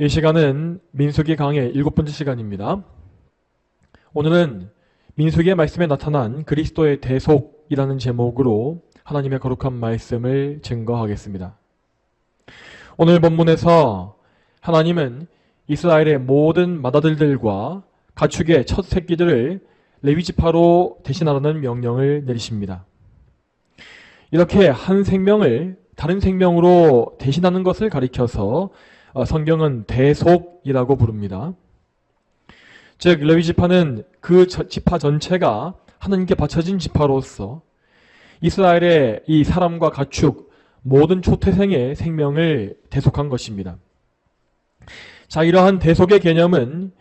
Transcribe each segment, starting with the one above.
이 시간은 민수기 강의 7번째 시간입니다. 오늘은 민수기의 말씀에 나타난 그리스도의 대속이라는 제목으로 하나님의 거룩한 말씀을 증거하겠습니다. 오늘 본문에서 하나님은 이스라엘의 모든 맏아들들과 가축의 첫 새끼들을 레위지파로 대신하라는 명령을 내리십니다. 이렇게 한 생명을 다른 생명으로 대신하는 것을 가리켜서 성경은 대속이라고 부릅니다. 즉 레위지파는 그 지파 전체가 하나님께 바쳐진 지파로서 이스라엘의 이 사람과 가축 모든 초태생의 생명을 대속한 것입니다. 자, 이러한 대속의 개념은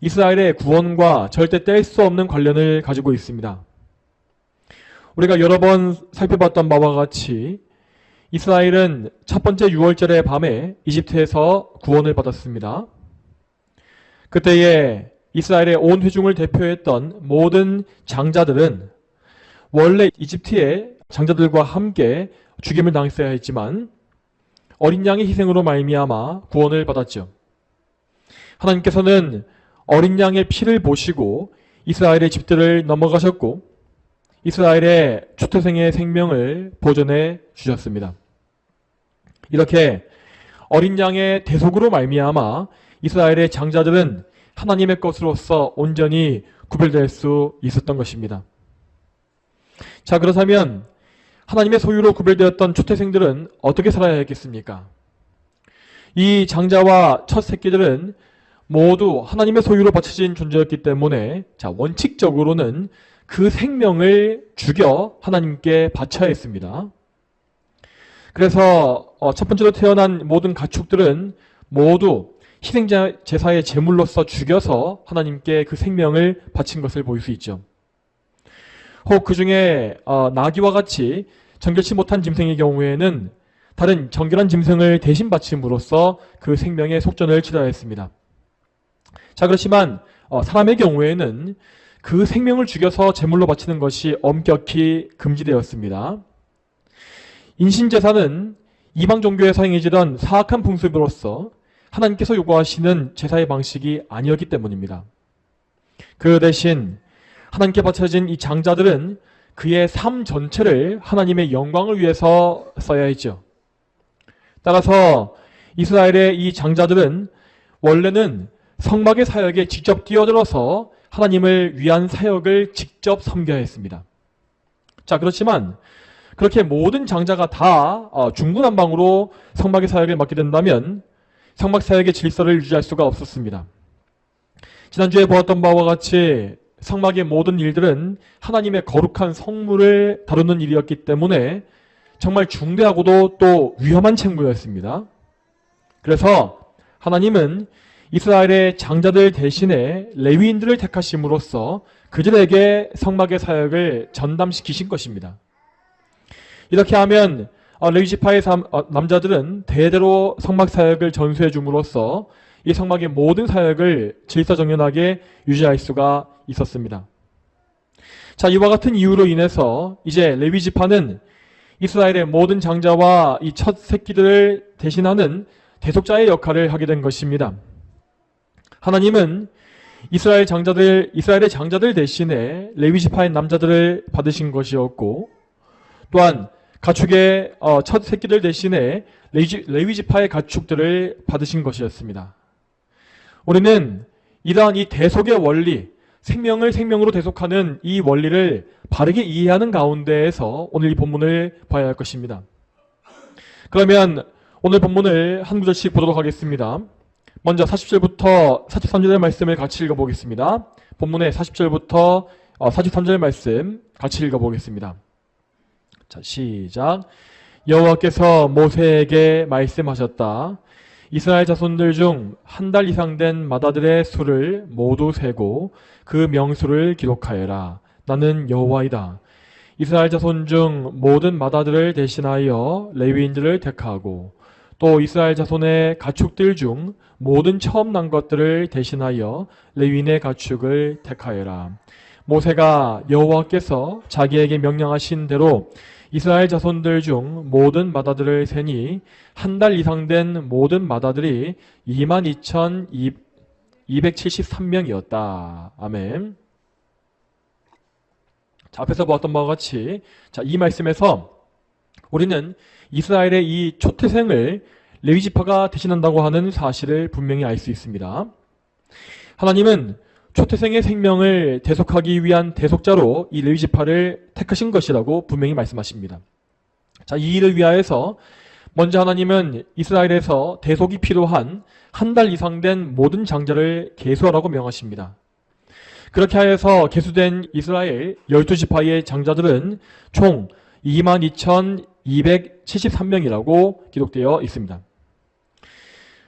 이스라엘의 구원과 절대 뗄 수 없는 관련을 가지고 있습니다. 우리가 여러 번 살펴봤던 바와 같이 이스라엘은 첫 번째 6월절의 밤에 이집트에서 구원을 받았습니다. 그때에 이스라엘의 온 회중을 대표했던 모든 장자들은 원래 이집트의 장자들과 함께 죽임을 당했어야 했지만 어린 양의 희생으로 말미암아 구원을 받았죠. 하나님께서는 어린 양의 피를 보시고 이스라엘의 집들을 넘어가셨고 이스라엘의 초태생의 생명을 보존해 주셨습니다. 이렇게 어린 양의 대속으로 말미암아 이스라엘의 장자들은 하나님의 것으로서 온전히 구별될 수 있었던 것입니다. 자, 그렇다면 하나님의 소유로 구별되었던 초태생들은 어떻게 살아야 했겠습니까? 이 장자와 첫 새끼들은 모두 하나님의 소유로 바쳐진 존재였기 때문에 원칙적으로는 그 생명을 죽여 하나님께 바쳐야 했습니다. 그래서 첫 번째로 태어난 모든 가축들은 모두 희생제사의 제물로서 죽여서 하나님께 그 생명을 바친 것을 볼 수 있죠. 혹 그 중에 나귀와 같이 정결치 못한 짐승의 경우에는 다른 정결한 짐승을 대신 바침으로써 그 생명의 속전을 치러야 했습니다. 자, 그렇지만 사람의 경우에는 그 생명을 죽여서 제물로 바치는 것이 엄격히 금지되었습니다. 인신제사는 이방 종교에서 행해지던 사악한 풍습으로서 하나님께서 요구하시는 제사의 방식이 아니었기 때문입니다. 그 대신 하나님께 바쳐진 이 장자들은 그의 삶 전체를 하나님의 영광을 위해서 써야 했죠. 따라서 이스라엘의 이 장자들은 원래는 성막의 사역에 직접 뛰어들어서 하나님을 위한 사역을 직접 섬겨야 했습니다. 자, 그렇지만 그렇게 모든 장자가 다 중구난방으로 성막의 사역을 맡게 된다면 성막 사역의 질서를 유지할 수가 없었습니다. 지난주에 보았던 바와 같이 성막의 모든 일들은 하나님의 거룩한 성물을 다루는 일이었기 때문에 정말 중대하고도 또 위험한 책무였습니다. 그래서 하나님은 이스라엘의 장자들 대신에 레위인들을 택하심으로써 그들에게 성막의 사역을 전담시키신 것입니다. 이렇게 하면 레위지파의 남자들은 대대로 성막 사역을 전수해 줌으로써 이 성막의 모든 사역을 질서정연하게 유지할 수가 있었습니다. 자, 이와 같은 이유로 인해서 이제 레위지파는 이스라엘의 모든 장자와 이 첫 새끼들을 대신하는 대속자의 역할을 하게 된 것입니다. 하나님은 이스라엘의 장자들 대신에 레위지파의 남자들을 받으신 것이었고 또한 가축의 첫 새끼들 대신에 레위지파의 가축들을 받으신 것이었습니다. 우리는 이러한 이 대속의 원리, 생명을 생명으로 대속하는 이 원리를 바르게 이해하는 가운데에서 오늘 이 본문을 봐야 할 것입니다. 그러면 오늘 본문을 한 구절씩 보도록 하겠습니다. 먼저 40절부터 43절의 말씀을 같이 읽어보겠습니다. 본문의 40절부터 43절 말씀 같이 읽어보겠습니다. 자, 시작. 여호와께서 모세에게 말씀하셨다. 이스라엘 자손들 중 한 달 이상 된 맏아들의 수를 모두 세고 그 명수를 기록하여라. 나는 여호와이다. 이스라엘 자손 중 모든 맏아들을 대신하여 레위인들을 택하고 또 이스라엘 자손의 가축들 중 모든 처음 난 것들을 대신하여 레위인의 가축을 택하여라. 모세가 여호와께서 자기에게 명령하신 대로 이스라엘 자손들 중 모든 마다들을 세니 한 달 이상 된 모든 마다들이 22,273명이었다. 아멘. 자, 앞에서 보았던 바와 같이 이 말씀에서 우리는 이스라엘의 이 초태생을 레위지파가 대신한다고 하는 사실을 분명히 알 수 있습니다. 하나님은 초태생의 생명을 대속하기 위한 대속자로 이 레위지파를 택하신 것이라고 분명히 말씀하십니다. 자, 이 일을 위하여서 먼저 하나님은 이스라엘에서 대속이 필요한 한 달 이상 된 모든 장자를 계수하라고 명하십니다. 그렇게 하여서 계수된 이스라엘 12지파의 장자들은 총 22,273명이라고 기록되어 있습니다.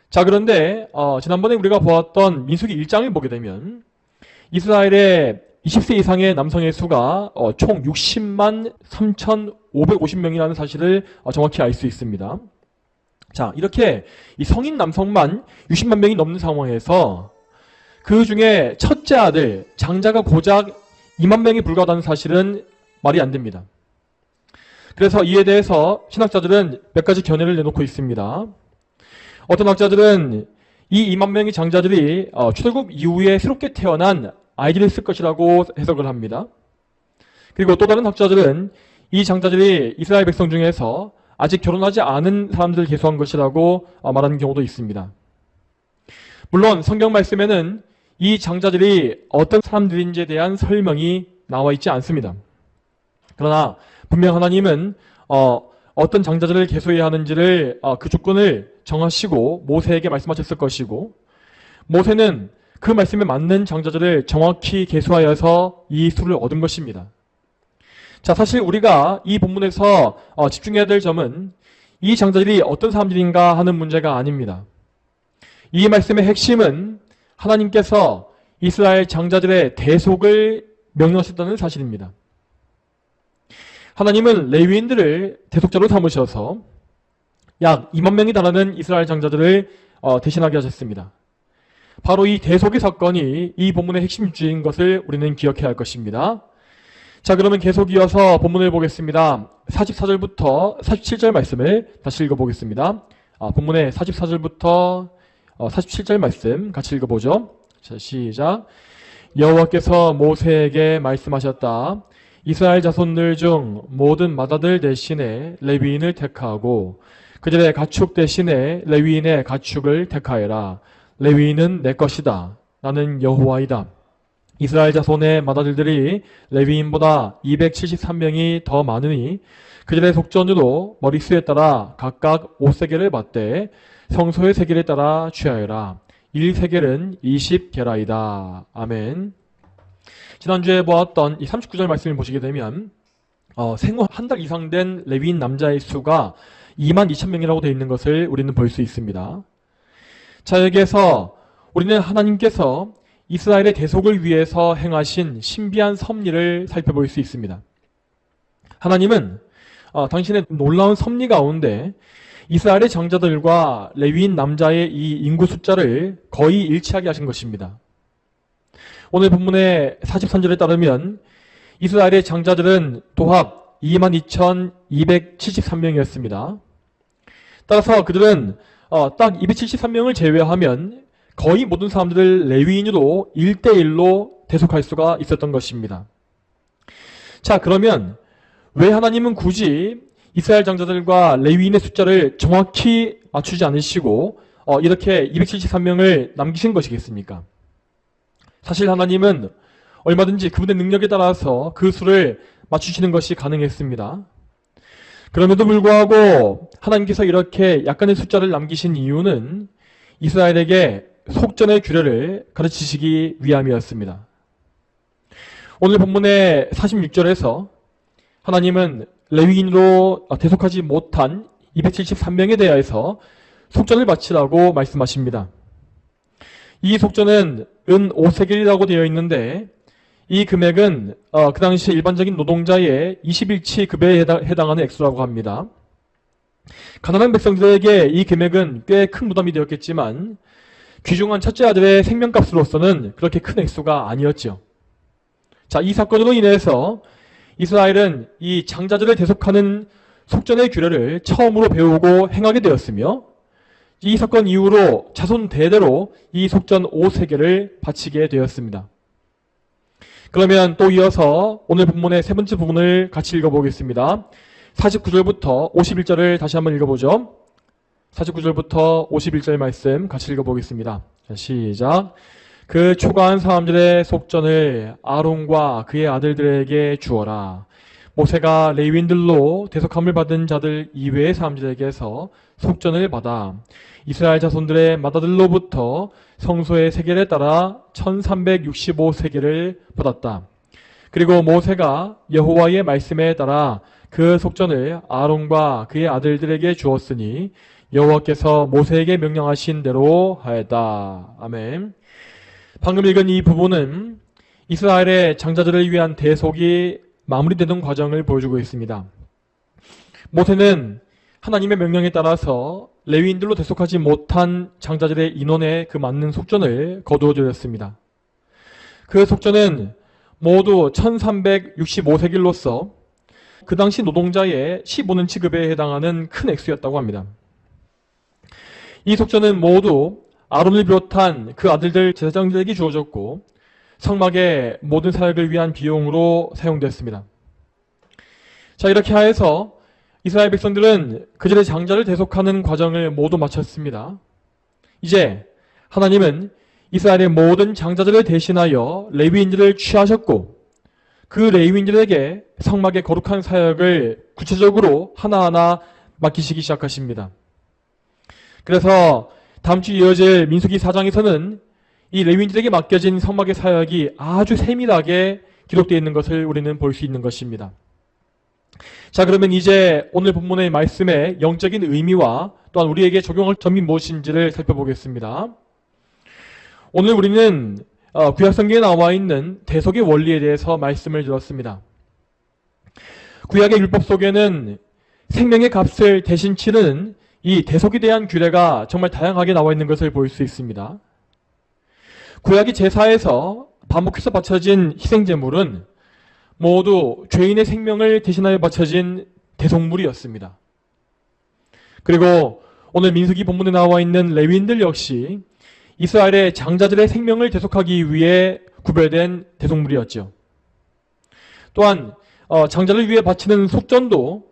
자, 그런데 지난번에 우리가 보았던 민수기 1장을 보게 되면 이스라엘의 20세 이상의 남성의 수가 총 60만 3,550명이라는 사실을 정확히 알 수 있습니다. 자, 이렇게 이 성인 남성만 60만 명이 넘는 상황에서 그 중에 첫째 아들, 장자가 고작 2만 명이 불과하다는 사실은 말이 안 됩니다. 그래서 이에 대해서 신학자들은 몇 가지 견해를 내놓고 있습니다. 어떤 학자들은 이 2만 명의 장자들이 출애굽 이후에 새롭게 태어난 아이들을 쓸 것이라고 해석을 합니다. 그리고 또 다른 학자들은 이 장자들이 이스라엘 백성 중에서 아직 결혼하지 않은 사람들을 계수한 것이라고 말하는 경우도 있습니다. 물론 성경 말씀에는 이 장자들이 어떤 사람들인지에 대한 설명이 나와 있지 않습니다. 그러나 분명 하나님은 어떤 장자들을 계수해야 하는지를 그 조건을 정하시고 모세에게 말씀하셨을 것이고, 모세는 그 말씀에 맞는 장자들을 정확히 계수하여서 이 수를 얻은 것입니다. 자, 사실 우리가 이 본문에서 집중해야 될 점은 이 장자들이 어떤 사람들인가 하는 문제가 아닙니다. 이 말씀의 핵심은 하나님께서 이스라엘 장자들의 대속을 명령하셨다는 사실입니다. 하나님은 레위인들을 대속자로 삼으셔서 약 2만 명이 달하는 이스라엘 장자들을 대신하게 하셨습니다. 바로 이 대속의 사건이 이 본문의 핵심 주제인 것을 우리는 기억해야 할 것입니다. 자, 그러면 계속 이어서 본문을 보겠습니다. 44절부터 47절 말씀을 다시 읽어보겠습니다. 본문의 44절부터 47절 말씀 같이 읽어보죠. 자, 시작. 여호와께서 모세에게 말씀하셨다. 이스라엘 자손들 중 모든 맏아들 대신에 레위인을 택하고 그들의 가축 대신에 레위인의 가축을 택하여라. 레위인은 내 것이다. 나는 여호와이다. 이스라엘 자손의 맏아들들이 레위인보다 273명이 더 많으니 그들의 속전으로 머릿수에 따라 각각 5세겔을 받되 성소의 세겔에 따라 취하여라. 1세겔은 20게라이다. 아멘. 지난주에 보았던 이 39절 말씀을 보시게 되면 생후 한 달 이상 된 레위인 남자의 수가 22,000명이라고 되어 있는 것을 우리는 볼 수 있습니다. 자, 여기에서 우리는 하나님께서 이스라엘의 대속을 위해서 행하신 신비한 섭리를 살펴볼 수 있습니다. 하나님은 당신의 놀라운 섭리 가운데 이스라엘의 장자들과 레위인 남자의 이 인구 숫자를 거의 일치하게 하신 것입니다. 오늘 본문의 43절에 따르면 이스라엘의 장자들은 도합 22,273명이었습니다. 따라서 그들은 딱 273명을 제외하면 거의 모든 사람들을 레위인으로 1대1로 대속할 수가 있었던 것입니다. 자, 그러면 왜 하나님은 굳이 이스라엘 장자들과 레위인의 숫자를 정확히 맞추지 않으시고 이렇게 273명을 남기신 것이겠습니까? 사실 하나님은 얼마든지 그분의 능력에 따라서 그 수를 맞추시는 것이 가능했습니다. 그럼에도 불구하고 하나님께서 이렇게 약간의 숫자를 남기신 이유는 이스라엘에게 속전의 규례를 가르치시기 위함이었습니다. 오늘 본문의 46절에서 하나님은 레위인으로 대속하지 못한 273명에 대하여서 속전을 바치라고 말씀하십니다. 이 속전은 은 5세겔이라고 되어 있는데 이 금액은 그 당시 일반적인 노동자의 21치 급여에 해당하는 액수라고 합니다. 가난한 백성들에게 이 금액은 꽤 큰 부담이 되었겠지만 귀중한 첫째 아들의 생명값으로서는 그렇게 큰 액수가 아니었죠. 자, 이 사건으로 인해서 이스라엘은 이 장자들을 대속하는 속전의 규례를 처음으로 배우고 행하게 되었으며 이 사건 이후로 자손 대대로 이 속전 5세계를 바치게 되었습니다. 그러면 또 이어서 오늘 본문의 세 번째 부분을 같이 읽어보겠습니다. 49절부터 51절을 다시 한번 읽어보죠. 49절부터 51절 말씀 같이 읽어보겠습니다. 자, 시작. 그 초과한 사람들의 속전을 아론과 그의 아들들에게 주어라. 모세가 레위인들로 대속함을 받은 자들 이외의 사람들에게서 속전을 받아 이스라엘 자손들의 맏아들로부터 성소의 세겔에 따라 1365세겔을 받았다. 그리고 모세가 여호와의 말씀에 따라 그 속전을 아론과 그의 아들들에게 주었으니 여호와께서 모세에게 명령하신 대로 하였다. 아멘. 방금 읽은 이 부분은 이스라엘의 장자들을 위한 대속이 마무리되는 과정을 보여주고 있습니다. 모세는 하나님의 명령에 따라서 레위인들로 대속하지 못한 장자들의 인원에 그 맞는 속전을 거두어 드렸습니다. 그 속전은 모두 1365세겔로서 그 당시 노동자의 15년 취급에 해당하는 큰 액수였다고 합니다. 이 속전은 모두 아론을 비롯한 그 아들들 제사장들에게 주어졌고 성막의 모든 사역을 위한 비용으로 사용됐습니다. 자, 이렇게 하여서 이스라엘 백성들은 그들의 장자를 대속하는 과정을 모두 마쳤습니다. 이제 하나님은 이스라엘의 모든 장자들을 대신하여 레위인들을 취하셨고 그 레위인들에게 성막의 거룩한 사역을 구체적으로 하나하나 맡기시기 시작하십니다. 그래서 다음 주 이어질 민수기 4장에서는 이 레위인들에게 맡겨진 성막의 사역이 아주 세밀하게 기록되어 있는 것을 우리는 볼 수 있는 것입니다. 자, 그러면 이제 오늘 본문의 말씀의 영적인 의미와 또한 우리에게 적용할 점이 무엇인지를 살펴보겠습니다. 오늘 우리는 구약성경에 나와 있는 대속의 원리에 대해서 말씀을 들었습니다. 구약의 율법 속에는 생명의 값을 대신 치르는 이 대속에 대한 규례가 정말 다양하게 나와 있는 것을 볼 수 있습니다. 구약의 제사에서 반복해서 바쳐진 희생제물은 모두 죄인의 생명을 대신하여 바쳐진 대속물이었습니다. 그리고 오늘 민수기 본문에 나와 있는 레위인들 역시 이스라엘의 장자들의 생명을 대속하기 위해 구별된 대속물이었죠. 또한 장자를 위해 바치는 속전도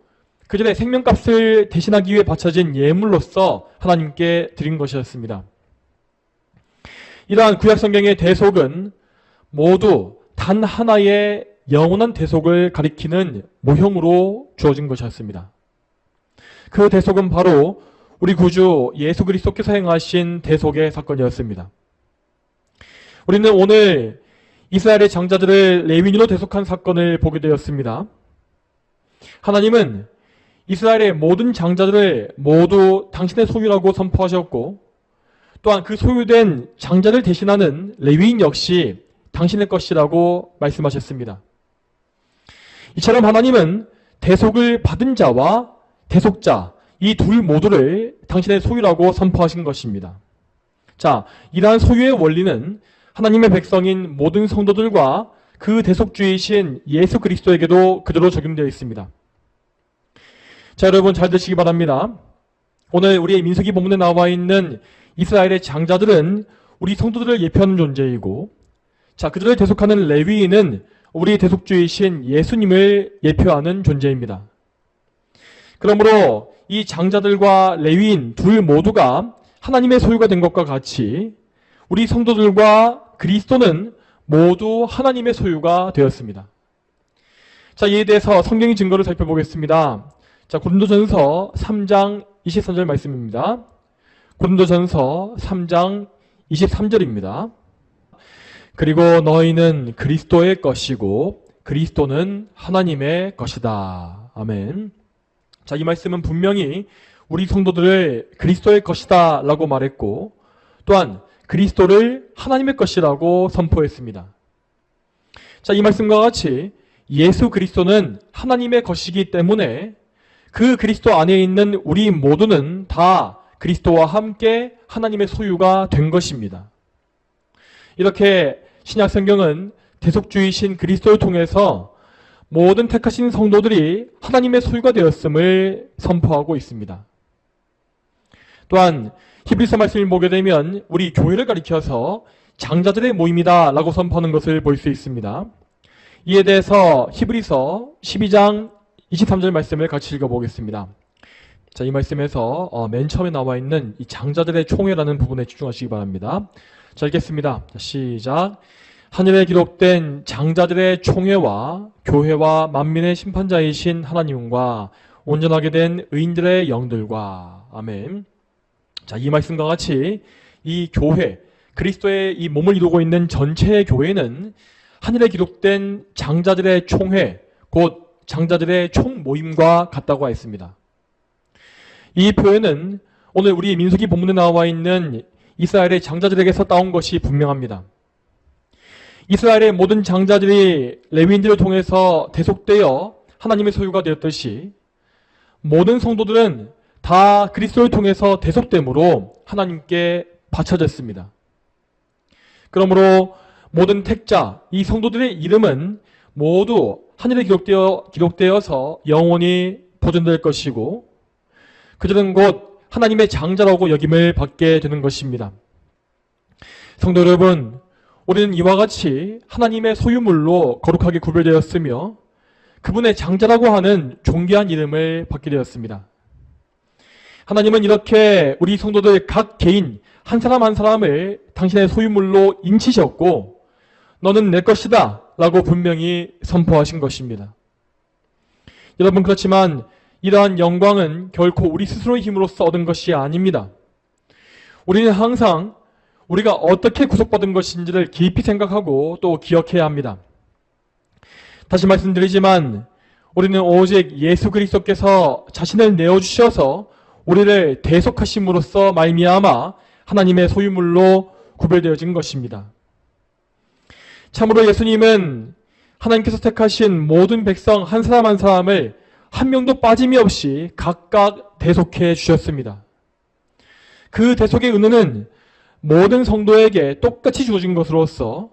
그들의 생명값을 대신하기 위해 바쳐진 예물로서 하나님께 드린 것이었습니다. 이러한 구약성경의 대속은 모두 단 하나의 영원한 대속을 가리키는 모형으로 주어진 것이었습니다. 그 대속은 바로 우리 구주 예수 그리스도께서 행하신 대속의 사건이었습니다. 우리는 오늘 이스라엘의 장자들을 레위인으로 대속한 사건을 보게 되었습니다. 하나님은 이스라엘의 모든 장자들을 모두 당신의 소유라고 선포하셨고 또한 그 소유된 장자를 대신하는 레위인 역시 당신의 것이라고 말씀하셨습니다. 이처럼 하나님은 대속을 받은 자와 대속자 이 둘 모두를 당신의 소유라고 선포하신 것입니다. 자, 이러한 소유의 원리는 하나님의 백성인 모든 성도들과 그 대속주이신 예수 그리스도에게도 그대로 적용되어 있습니다. 자, 여러분 잘 들으시기 바랍니다. 오늘 우리의 민수기 본문에 나와 있는 이스라엘의 장자들은 우리 성도들을 예표하는 존재이고 자, 그들을 대속하는 레위인은 우리 대속주이신 예수님을 예표하는 존재입니다. 그러므로 이 장자들과 레위인 둘 모두가 하나님의 소유가 된 것과 같이 우리 성도들과 그리스도는 모두 하나님의 소유가 되었습니다. 자, 이에 대해서 성경의 증거를 살펴보겠습니다. 자, 고린도전서 3장 23절 말씀입니다. 고린도전서 3장 23절입니다. 그리고 너희는 그리스도의 것이고 그리스도는 하나님의 것이다. 아멘. 자, 이 말씀은 분명히 우리 성도들을 그리스도의 것이다 라고 말했고 또한 그리스도를 하나님의 것이라고 선포했습니다. 자, 이 말씀과 같이 예수 그리스도는 하나님의 것이기 때문에 그 그리스도 안에 있는 우리 모두는 다 그리스도와 함께 하나님의 소유가 된 것입니다. 이렇게 신약 성경은 대속주이신 그리스도를 통해서 모든 택하신 성도들이 하나님의 소유가 되었음을 선포하고 있습니다. 또한 히브리서 말씀을 보게 되면 우리 교회를 가리켜서 장자들의 모임이다 라고 선포하는 것을 볼 수 있습니다. 이에 대해서 히브리서 12장 23절 말씀을 같이 읽어보겠습니다. 자, 이 말씀에서 맨 처음에 나와 있는 이 장자들의 총회라는 부분에 집중하시기 바랍니다. 자, 읽겠습니다. 시작. 하늘에 기록된 장자들의 총회와 교회와 만민의 심판자이신 하나님과 온전하게 된 의인들의 영들과. 아멘. 자, 이 말씀과 같이 이 교회, 그리스도의 이 몸을 이루고 있는 전체의 교회는 하늘에 기록된 장자들의 총회, 곧 장자들의 총모임과 같다고 했습니다. 이 표현은 오늘 우리 민수기 본문에 나와 있는 이스라엘의 장자들에게서 따온 것이 분명합니다. 이스라엘의 모든 장자들이 레위인들을 통해서 대속되어 하나님의 소유가 되었듯이 모든 성도들은 다 그리스도를 통해서 대속됨으로 하나님께 바쳐졌습니다. 그러므로 모든 택자, 이 성도들의 이름은 모두 하늘에 기록되어서 영원히 보존될 것이고 그들은 곧 하나님의 장자라고 여김을 받게 되는 것입니다. 성도 여러분, 우리는 이와 같이 하나님의 소유물로 거룩하게 구별되었으며 그분의 장자라고 하는 존귀한 이름을 받게 되었습니다. 하나님은 이렇게 우리 성도들 각 개인 한 사람 한 사람을 당신의 소유물로 인치셨고 너는 내 것이다 라고 분명히 선포하신 것입니다. 여러분, 그렇지만 이러한 영광은 결코 우리 스스로의 힘으로써 얻은 것이 아닙니다. 우리는 항상 우리가 어떻게 구속받은 것인지를 깊이 생각하고 또 기억해야 합니다. 다시 말씀드리지만 우리는 오직 예수 그리스도께서 자신을 내어주셔서 우리를 대속하심으로써 말미암아 하나님의 소유물로 구별되어진 것입니다. 참으로 예수님은 하나님께서 택하신 모든 백성 한 사람 한 사람을 한 명도 빠짐이 없이 각각 대속해 주셨습니다. 그 대속의 은혜는 모든 성도에게 똑같이 주어진 것으로서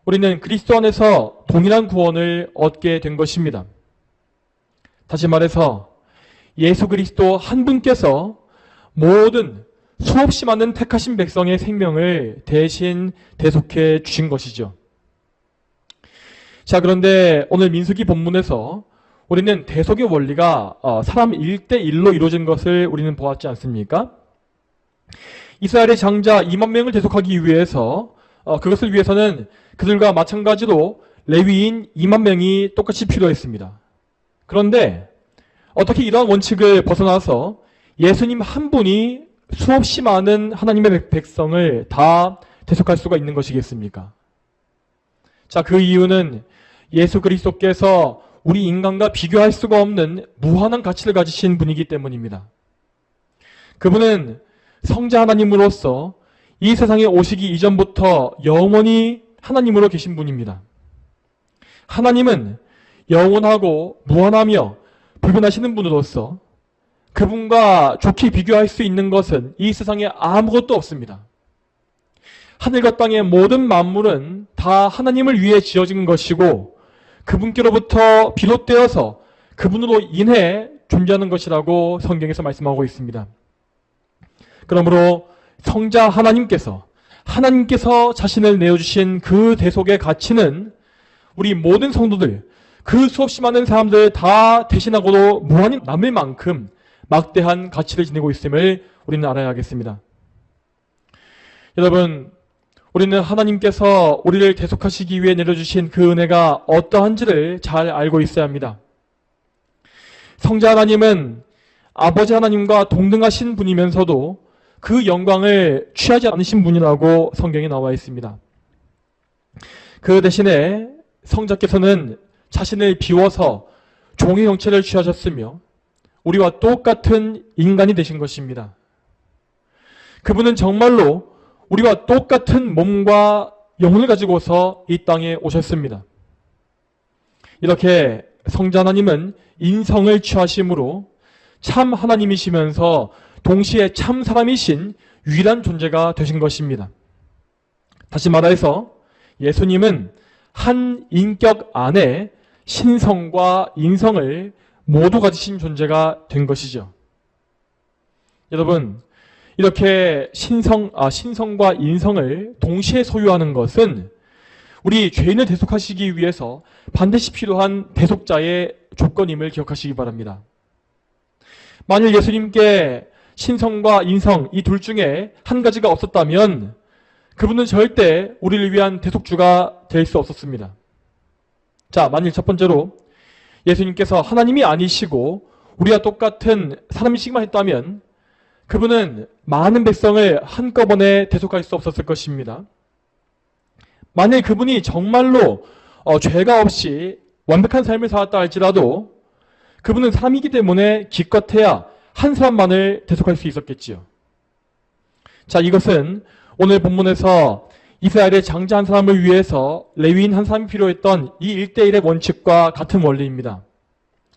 우리는 그리스도 안에서 동일한 구원을 얻게 된 것입니다. 다시 말해서 예수 그리스도 한 분께서 모든 수없이 많은 택하신 백성의 생명을 대신 대속해 주신 것이죠. 자, 그런데 오늘 민수기 본문에서 우리는 대속의 원리가 사람 1대1로 이루어진 것을 우리는 보았지 않습니까? 이스라엘의 장자 2만 명을 대속하기 위해서 그것을 위해서는 그들과 마찬가지로 레위인 2만 명이 똑같이 필요했습니다. 그런데 어떻게 이러한 원칙을 벗어나서 예수님 한 분이 수없이 많은 하나님의 백성을 다 대속할 수가 있는 것이겠습니까? 자, 그 이유는 예수 그리스도께서 우리 인간과 비교할 수가 없는 무한한 가치를 가지신 분이기 때문입니다. 그분은 성자 하나님으로서 이 세상에 오시기 이전부터 영원히 하나님으로 계신 분입니다. 하나님은 영원하고 무한하며 불변하시는 분으로서 그분과 좋게 비교할 수 있는 것은 이 세상에 아무것도 없습니다. 하늘과 땅의 모든 만물은 다 하나님을 위해 지어진 것이고 그분께로부터 비롯되어서 그분으로 인해 존재하는 것이라고 성경에서 말씀하고 있습니다. 그러므로 성자 하나님께서 자신을 내어주신 그 대속의 가치는 우리 모든 성도들, 그 수없이 많은 사람들 다 대신하고도 무한히 남을 만큼 막대한 가치를 지니고 있음을 우리는 알아야 하겠습니다. 여러분, 우리는 하나님께서 우리를 대속하시기 위해 내려주신 그 은혜가 어떠한지를 잘 알고 있어야 합니다. 성자 하나님은 아버지 하나님과 동등하신 분이면서도 그 영광을 취하지 않으신 분이라고 성경에 나와 있습니다. 그 대신에 성자께서는 자신을 비워서 종의 형체를 취하셨으며 우리와 똑같은 인간이 되신 것입니다. 그분은 정말로 우리와 똑같은 몸과 영혼을 가지고서 이 땅에 오셨습니다. 이렇게 성자 하나님은 인성을 취하심으로 참 하나님이시면서 동시에 참 사람이신 유일한 존재가 되신 것입니다. 다시 말해서 예수님은 한 인격 안에 신성과 인성을 모두 가지신 존재가 된 것이죠. 여러분, 이렇게 신성과 인성을 동시에 소유하는 것은 우리 죄인을 대속하시기 위해서 반드시 필요한 대속자의 조건임을 기억하시기 바랍니다. 만일 예수님께 신성과 인성 이 둘 중에 한 가지가 없었다면 그분은 절대 우리를 위한 대속주가 될 수 없었습니다. 자, 만일 첫 번째로 예수님께서 하나님이 아니시고 우리와 똑같은 사람이시기만 했다면 그분은 많은 백성을 한꺼번에 대속할 수 없었을 것입니다. 만일 그분이 정말로 죄가 없이 완벽한 삶을 살았다 할지라도 그분은 사람이기 때문에 기껏해야 한 사람만을 대속할 수 있었겠지요. 자, 이것은 오늘 본문에서 이스라엘의 장자 한 사람을 위해서 레위인 한 사람이 필요했던 이 1대1의 원칙과 같은 원리입니다.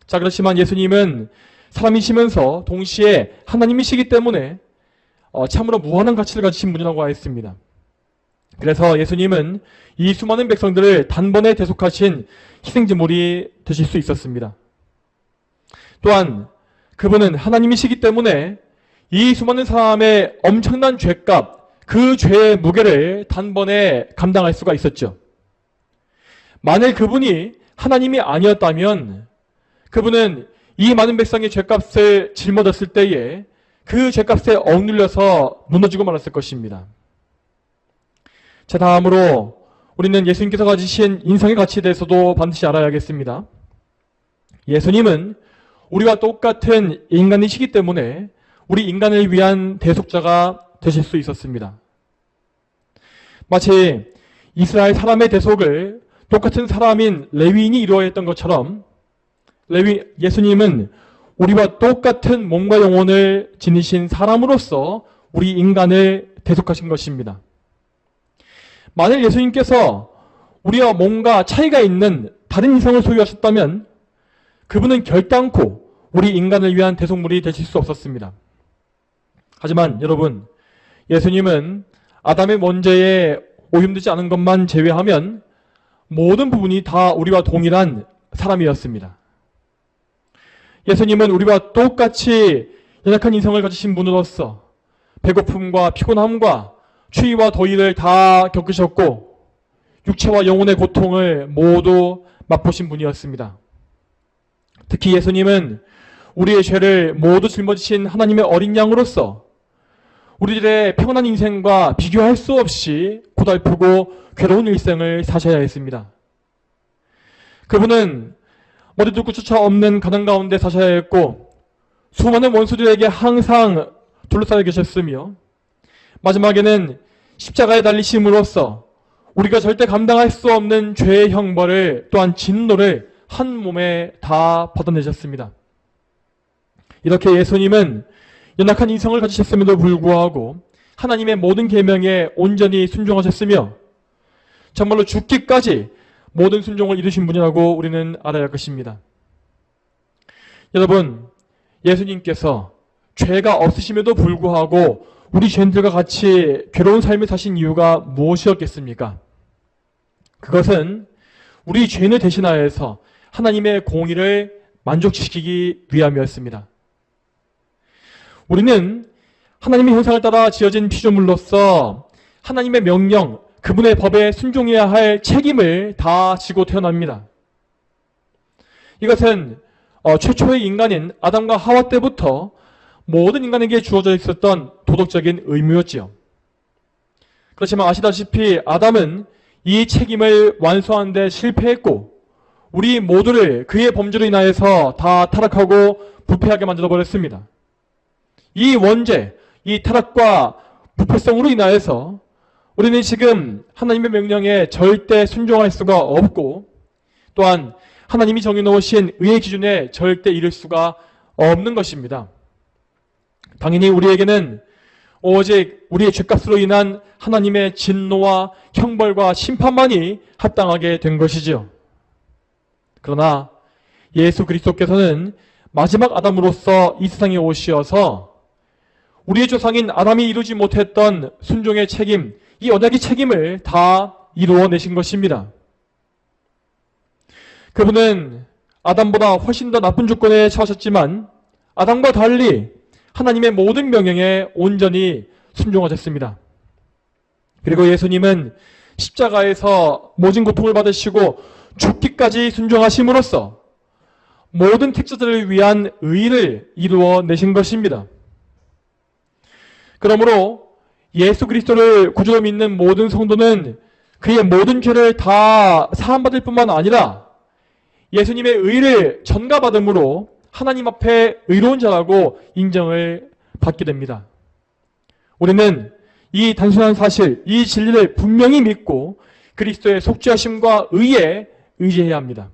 자, 그렇지만 예수님은 사람이시면서 동시에 하나님이시기 때문에 참으로 무한한 가치를 가지신 분이라고 하였습니다. 그래서 예수님은 이 수많은 백성들을 단번에 대속하신 희생제물이 되실 수 있었습니다. 또한 그분은 하나님이시기 때문에 이 수많은 사람의 엄청난 죄값, 그 죄의 무게를 단번에 감당할 수가 있었죠. 만일 그분이 하나님이 아니었다면 그분은 이 많은 백성의 죄값을 짊어졌을 때에 그 죄값에 억눌려서 무너지고 말았을 것입니다. 자, 다음으로 우리는 예수님께서 가지신 인성의 가치에 대해서도 반드시 알아야겠습니다. 예수님은 우리와 똑같은 인간이시기 때문에 우리 인간을 위한 대속자가 되실 수 있었습니다. 마치 이스라엘 사람의 대속을 똑같은 사람인 레위인이 이루어야 했던 것처럼 예수님은 우리와 똑같은 몸과 영혼을 지니신 사람으로서 우리 인간을 대속하신 것입니다. 만일 예수님께서 우리와 뭔가 차이가 있는 다른 이성을 소유하셨다면 그분은 결단코 우리 인간을 위한 대속물이 되실 수 없었습니다. 하지만 여러분, 예수님은 아담의 원죄에 오염되지 않은 것만 제외하면 모든 부분이 다 우리와 동일한 사람이었습니다. 예수님은 우리와 똑같이 연약한 인성을 가지신 분으로서 배고픔과 피곤함과 추위와 더위를 다 겪으셨고 육체와 영혼의 고통을 모두 맛보신 분이었습니다. 특히 예수님은 우리의 죄를 모두 짊어지신 하나님의 어린 양으로서 우리들의 평온한 인생과 비교할 수 없이 고달프고 괴로운 일생을 사셔야 했습니다. 그분은 머리도 끝조차 없는 가난 가운데 사셔야 했고 수많은 원수들에게 항상 둘러싸여 계셨으며 마지막에는 십자가에 달리심으로써 우리가 절대 감당할 수 없는 죄의 형벌을 또한 진노를 한 몸에 다 받아내셨습니다. 이렇게 예수님은 연약한 인성을 가지셨음에도 불구하고 하나님의 모든 계명에 온전히 순종하셨으며 정말로 죽기까지 모든 순종을 이루신 분이라고 우리는 알아야 할 것입니다. 여러분, 예수님께서 죄가 없으심에도 불구하고 우리 죄인들과 같이 괴로운 삶을 사신 이유가 무엇이었겠습니까? 그것은 우리 죄인을 대신하여서 하나님의 공의를 만족시키기 위함이었습니다. 우리는 하나님의 형상을 따라 지어진 피조물로서 하나님의 명령, 그분의 법에 순종해야 할 책임을 다 지고 태어납니다. 이것은 최초의 인간인 아담과 하와 때부터 모든 인간에게 주어져 있었던 도덕적인 의무였지요. 그렇지만 아시다시피 아담은 이 책임을 완수하는 데 실패했고 우리 모두를 그의 범죄로 인하여서 다 타락하고 부패하게 만들어버렸습니다. 이 원죄, 이 타락과 부패성으로 인하여서 우리는 지금 하나님의 명령에 절대 순종할 수가 없고 또한 하나님이 정해놓으신 의의 기준에 절대 이를 수가 없는 것입니다. 당연히 우리에게는 오직 우리의 죄값으로 인한 하나님의 진노와 형벌과 심판만이 합당하게 된 것이지요. 그러나 예수 그리스도께서는 마지막 아담으로서 이 세상에 오시어서 우리의 조상인 아담이 이루지 못했던 순종의 책임, 이 언약의 책임을 다 이루어내신 것입니다. 그분은 아담보다 훨씬 더 나쁜 조건에 처하셨지만 아담과 달리 하나님의 모든 명령에 온전히 순종하셨습니다. 그리고 예수님은 십자가에서 모진 고통을 받으시고 죽기까지 순종하심으로써 모든 택자들을 위한 의를 이루어내신 것입니다. 그러므로 예수 그리스도를 구주로 믿는 모든 성도는 그의 모든 죄를 다 사함받을 뿐만 아니라 예수님의 의를 전가받음으로 하나님 앞에 의로운 자라고 인정을 받게 됩니다. 우리는 이 단순한 사실, 이 진리를 분명히 믿고 그리스도의 속죄하심과 의에 의지해야 합니다.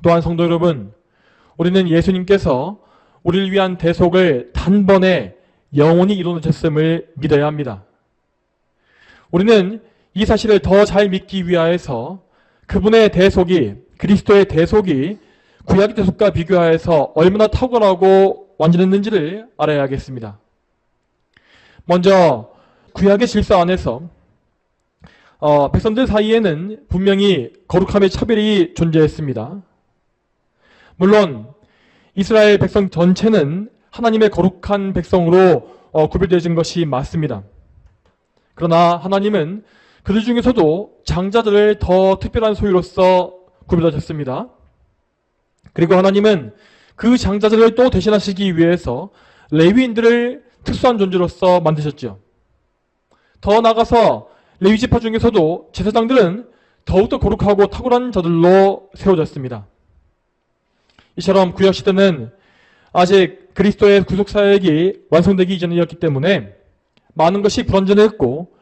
또한 성도 여러분, 우리는 예수님께서 우리를 위한 대속을 단번에 영원히 이루어주셨음을 믿어야 합니다. 우리는 이 사실을 더 잘 믿기 위하여서 그분의 대속이, 그리스도의 대속이 구약의 대속과 비교하여서 얼마나 탁월하고 완전했는지를 알아야겠습니다. 먼저 구약의 질서 안에서 백성들 사이에는 분명히 거룩함의 차별이 존재했습니다. 물론 이스라엘 백성 전체는 하나님의 거룩한 백성으로 구별되어진 것이 맞습니다. 그러나 하나님은 그들 중에서도 장자들을 더 특별한 소유로서 구별하셨습니다. 그리고 하나님은 그 장자들을 또 대신하시기 위해서 레위인들을 특수한 존재로서 만드셨죠. 더 나아가서 레위 지파 중에서도 제사장들은 더욱더 거룩하고 탁월한 자들로 세워졌습니다. 이처럼 구약시대는 아직 그리스도의 구속사역이 완성되기 이전이었기 때문에 많은 것이 불완전했고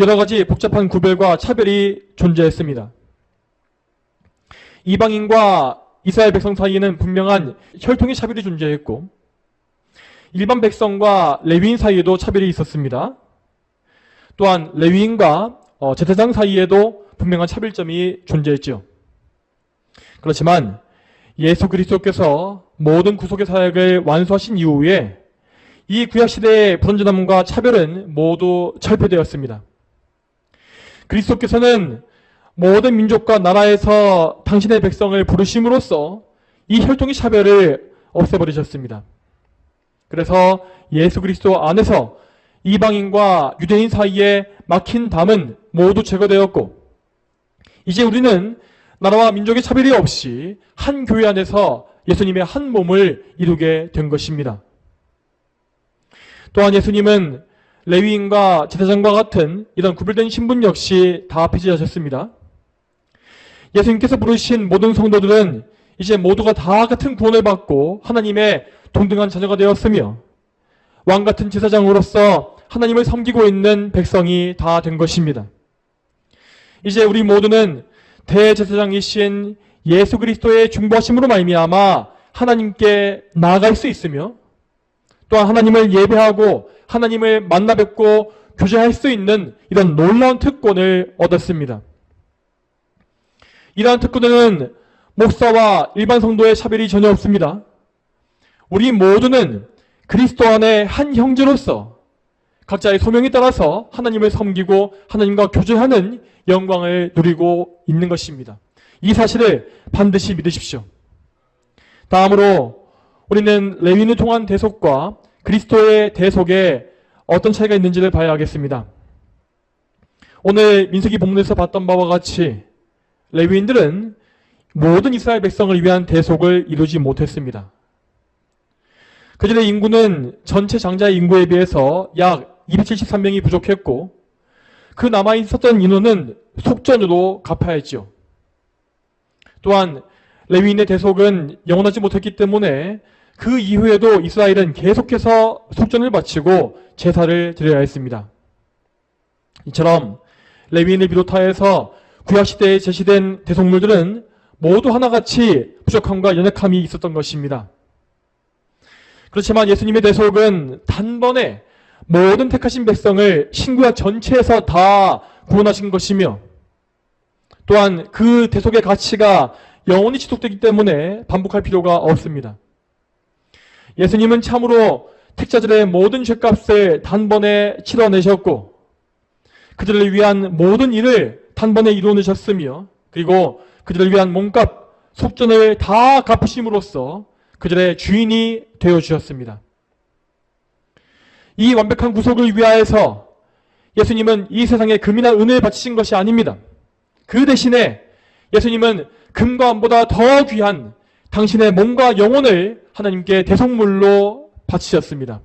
여러 가지 복잡한 구별과 차별이 존재했습니다. 이방인과 이스라엘 백성 사이에는 분명한 혈통의 차별이 존재했고 일반 백성과 레위인 사이에도 차별이 있었습니다. 또한 레위인과 제사장 사이에도 분명한 차별점이 존재했죠. 그렇지만 예수 그리스도께서 모든 구속의 사역을 완수하신 이후에 이 구약시대의 불완전함과 차별은 모두 철폐되었습니다. 그리스도께서는 모든 민족과 나라에서 당신의 백성을 부르심으로써 이 혈통의 차별을 없애버리셨습니다. 그래서 예수 그리스도 안에서 이방인과 유대인 사이에 막힌 담은 모두 제거되었고 이제 우리는 나라와 민족의 차별이 없이 한 교회 안에서 예수님의 한 몸을 이루게 된 것입니다. 또한 예수님은 레위인과 제사장과 같은 이런 구별된 신분 역시 다 폐지하셨습니다. 예수님께서 부르신 모든 성도들은 이제 모두가 다 같은 구원을 받고 하나님의 동등한 자녀가 되었으며 왕 같은 제사장으로서 하나님을 섬기고 있는 백성이 다 된 것입니다. 이제 우리 모두는 대제사장이신 예수 그리스도의 중보하심으로 말미암아 하나님께 나아갈 수 있으며 또한 하나님을 예배하고 하나님을 만나 뵙고 교제할 수 있는 이런 놀라운 특권을 얻었습니다. 이러한 특권은 목사와 일반 성도의 차별이 전혀 없습니다. 우리 모두는 그리스도 안에 한 형제로서 각자의 소명에 따라서 하나님을 섬기고 하나님과 교제하는 영광을 누리고 있는 것입니다. 이 사실을 반드시 믿으십시오. 다음으로 우리는 레위인을 통한 대속과 그리스도의 대속에 어떤 차이가 있는지를 봐야 하겠습니다. 오늘 민수기 본문에서 봤던 바와 같이 레위인들은 모든 이스라엘 백성을 위한 대속을 이루지 못했습니다. 그들의 인구는 전체 장자의 인구에 비해서 약 273명이 부족했고 그 남아있었던 인원은 속전으로 갚아야 했죠. 또한 레위인의 대속은 영원하지 못했기 때문에 그 이후에도 이스라엘은 계속해서 속전을 바치고 제사를 드려야 했습니다. 이처럼 레위인을 비롯하여서 구약시대에 제시된 대속물들은 모두 하나같이 부족함과 연약함이 있었던 것입니다. 그렇지만 예수님의 대속은 단번에 모든 택하신 백성을 신구약 전체에서 다 구원하신 것이며 또한 그 대속의 가치가 영원히 지속되기 때문에 반복할 필요가 없습니다. 예수님은 참으로 택자들의 모든 죄값을 단번에 치러내셨고 그들을 위한 모든 일을 단번에 이루어내셨으며 그리고 그들을 위한 몸값, 속전을 다 갚으심으로써 그들의 주인이 되어 주셨습니다. 이 완벽한 구속을 위하여서 예수님은 이 세상에 금이나 은을 바치신 것이 아닙니다. 그 대신에 예수님은 금과 은보다 더 귀한 당신의 몸과 영혼을 하나님께 대속물로 바치셨습니다.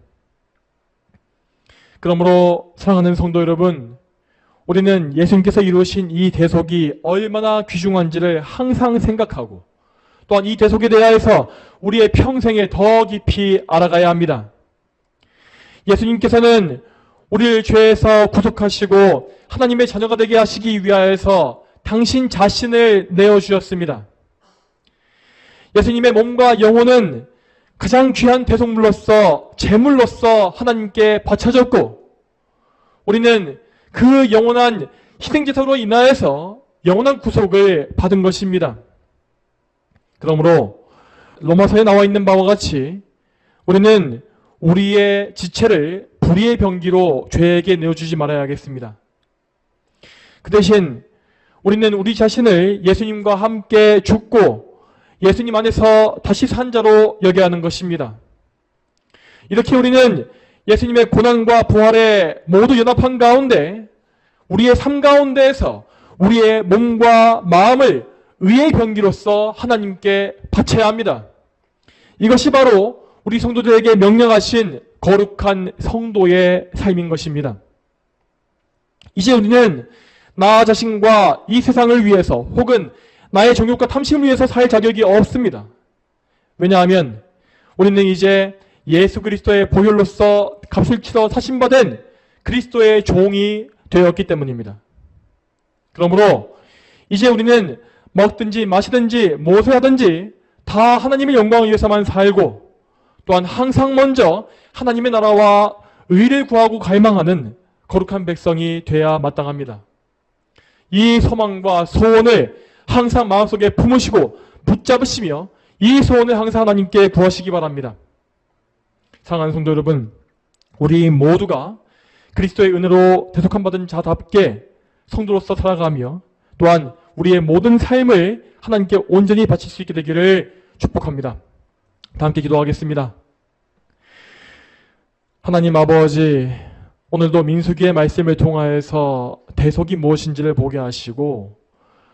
그러므로 사랑하는 성도 여러분, 우리는 예수님께서 이루신 이 대속이 얼마나 귀중한지를 항상 생각하고 또한 이 대속에 대하여서 우리의 평생에 더 깊이 알아가야 합니다. 예수님께서는 우리를 죄에서 구속하시고 하나님의 자녀가 되게 하시기 위하여서 당신 자신을 내어주셨습니다. 예수님의 몸과 영혼은 가장 귀한 대속물로서 제물로서 하나님께 바쳐졌고 우리는 그 영원한 희생제사로 인하여서 영원한 구속을 받은 것입니다. 그러므로 로마서에 나와 있는 바와 같이 우리는 우리의 지체를 불의의 병기로 죄에게 내어주지 말아야겠습니다. 그 대신 우리는 우리 자신을 예수님과 함께 죽고 예수님 안에서 다시 산 자로 여겨야 하는 것입니다. 이렇게 우리는 예수님의 고난과 부활에 모두 연합한 가운데 우리의 삶 가운데에서 우리의 몸과 마음을 의의 병기로서 하나님께 바쳐야 합니다. 이것이 바로 우리 성도들에게 명령하신 거룩한 성도의 삶인 것입니다. 이제 우리는 나 자신과 이 세상을 위해서 혹은 나의 정욕과 탐심을 위해서 살 자격이 없습니다. 왜냐하면 우리는 이제 예수 그리스도의 보혈로서 값을 치러 사신받은 그리스도의 종이 되었기 때문입니다. 그러므로 이제 우리는 먹든지 마시든지 무엇을 하든지 다 하나님의 영광을 위해서만 살고 또한 항상 먼저 하나님의 나라와 의를 구하고 갈망하는 거룩한 백성이 되어야 마땅합니다. 이 소망과 소원을 항상 마음속에 품으시고 붙잡으시며 이 소원을 항상 하나님께 구하시기 바랍니다. 사랑하는 성도 여러분, 우리 모두가 그리스도의 은혜로 대속함 받은 자답게 성도로서 살아가며 또한 우리의 모든 삶을 하나님께 온전히 바칠 수 있게 되기를 축복합니다. 다 함께 기도하겠습니다. 하나님 아버지, 오늘도 민수기의 말씀을 통하여서 대속이 무엇인지를 보게 하시고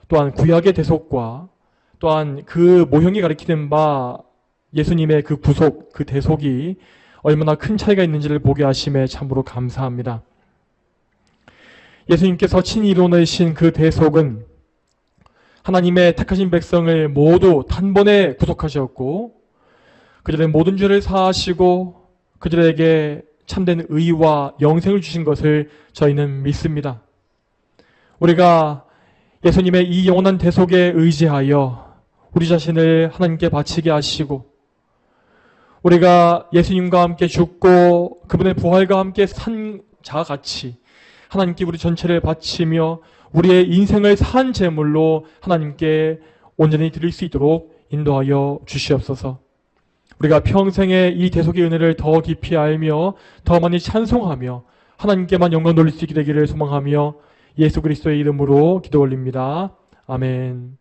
또한 구약의 대속과 또한 그 모형이 가리키는 바 예수님의 그 구속, 그 대속이 얼마나 큰 차이가 있는지를 보게 하심에 참으로 감사합니다. 예수님께서 친히 이뤄내신 그 대속은 하나님의 택하신 백성을 모두 단번에 구속하셨고 그들의 모든 죄를 사하시고 그들에게 참된 의와 영생을 주신 것을 저희는 믿습니다. 우리가 예수님의 이 영원한 대속에 의지하여 우리 자신을 하나님께 바치게 하시고 우리가 예수님과 함께 죽고 그분의 부활과 함께 산 자같이 하나님께 우리 전체를 바치며 우리의 인생을 산 제물로 하나님께 온전히 드릴 수 있도록 인도하여 주시옵소서. 우리가 평생에 이 대속의 은혜를 더 깊이 알며 더 많이 찬송하며 하나님께만 영광 돌릴 수 있게 되기를 소망하며 예수 그리스도의 이름으로 기도 올립니다. 아멘.